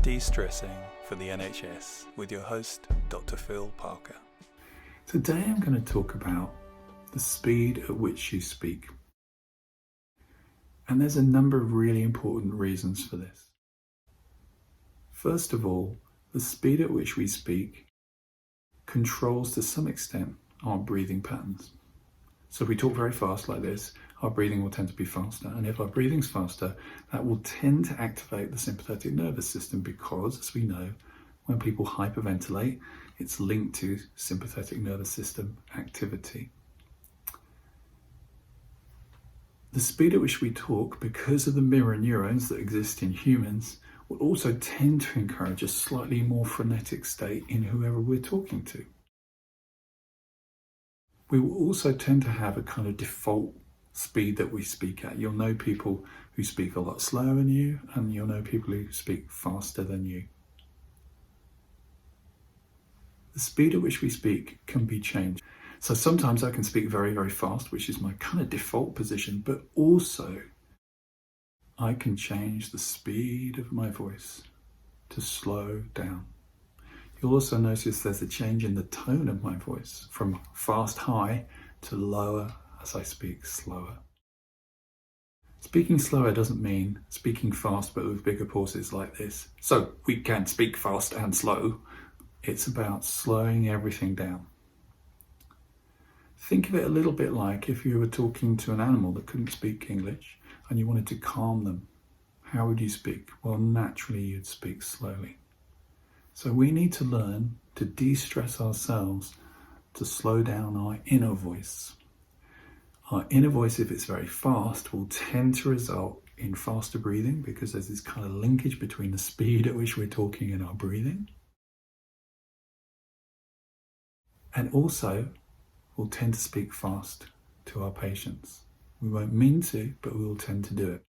De-stressing for the NHS with your host, Dr. Phil Parker. Today I'm going to talk about the speed at which you speak. And there's a number of really important reasons for this. First of all, the speed at which we speak controls to some extent our breathing patterns. So if we talk very fast like this, our breathing will tend to be faster. And if our breathing's faster, that will tend to activate the sympathetic nervous system because, as we know, when people hyperventilate, it's linked to sympathetic nervous system activity. The speed at which we talk, because of the mirror neurons that exist in humans, will also tend to encourage a slightly more frenetic state in whoever we're talking to. We will also tend to have a kind of default speed that we speak at. You'll know people who speak a lot slower than you, and you'll know people who speak faster than you. The speed at which we speak can be changed. So sometimes I can speak very, very fast, which is my kind of default position, but also I can change the speed of my voice to slow down. You'll also notice there's a change in the tone of my voice from fast high to lower as I speak slower. Speaking slower doesn't mean speaking fast but with bigger pauses like this. So we can speak fast and slow. It's about slowing everything down. Think of it a little bit like if you were talking to an animal that couldn't speak English and you wanted to calm them. How would you speak? Well, naturally you'd speak slowly. So we need to learn to de-stress ourselves, to slow down our inner voice. Our inner voice, if it's very fast, will tend to result in faster breathing because there's this kind of linkage between the speed at which we're talking and our breathing. And also, we'll tend to speak fast to our patients. We won't mean to, but we will tend to do it.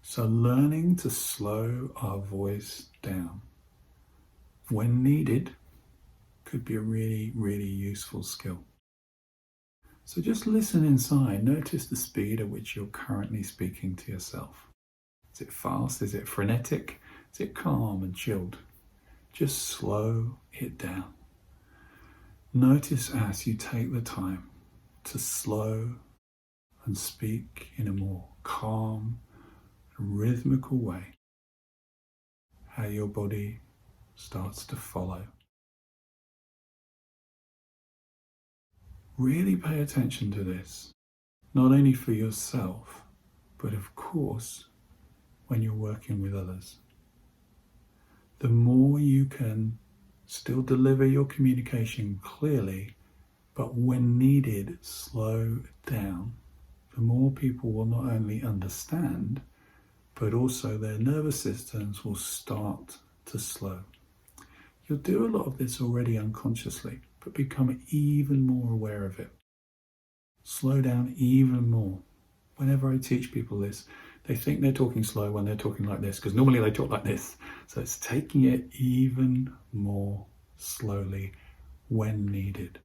So learning to slow our voice down when needed could be a really, really useful skill. So just listen inside. Notice the speed at which you're currently speaking to yourself. Is it fast? Is it frenetic? Is it calm and chilled? Just slow it down. Notice as you take the time to slow and speak in a more calm, rhythmical way, how your body starts to follow. Really pay attention to this, not only for yourself, but of course, when you're working with others. The more you can still deliver your communication clearly, but when needed, slow down, the more people will not only understand, but also their nervous systems will start to slow. You'll do a lot of this already unconsciously, but become even more aware of it. Slow down even more. Whenever I teach people this, they think they're talking slow when they're talking like this, because normally they talk like this. So it's taking it even more slowly when needed.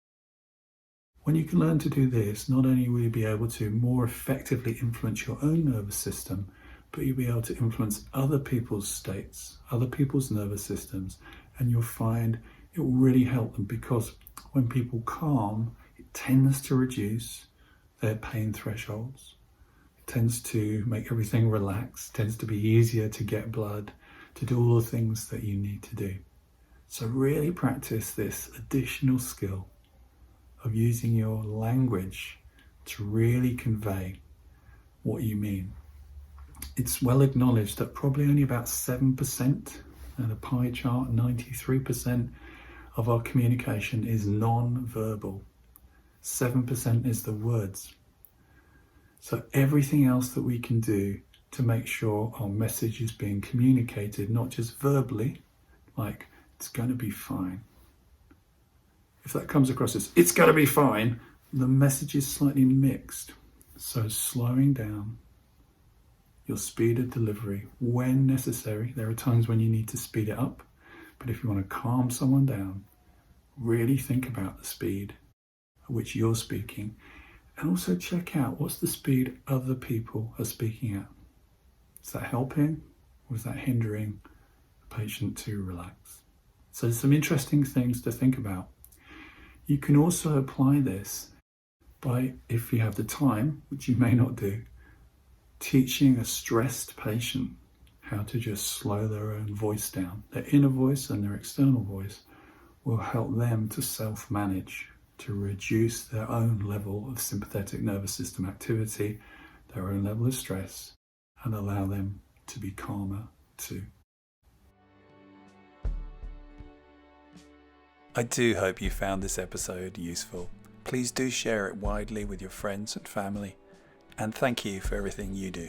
When you can learn to do this, not only will you be able to more effectively influence your own nervous system, but you'll be able to influence other people's states, other people's nervous systems, and you'll find it will really help them because when people calm, it tends to reduce their pain thresholds. It tends to make everything relax, tends to be easier to get blood, to do all the things that you need to do. So really practice this additional skill of using your language to really convey what you mean. It's well acknowledged that probably only about 7%, and a pie chart, 93% of our communication is non-verbal. 7% is the words. So everything else that we can do to make sure our message is being communicated, not just verbally, like, it's going to be fine. If that comes across as, it's going to be fine, the message is slightly mixed. So slowing down your speed of delivery when necessary. There are times when you need to speed it up, but if you want to calm someone down, really think about the speed at which you're speaking, and also check out what's the speed other people are speaking at. Is that helping or is that hindering? the patient to relax. So there's some interesting things to think about. You can also apply this by, if you have the time, which you may not do, teaching a stressed patient how to just slow their own voice down. Their inner voice and their external voice will help them to self-manage, to reduce their own level of sympathetic nervous system activity, their own level of stress, and allow them to be calmer too. I do hope you found this episode useful. Please do share it widely with your friends and family, and thank you for everything you do.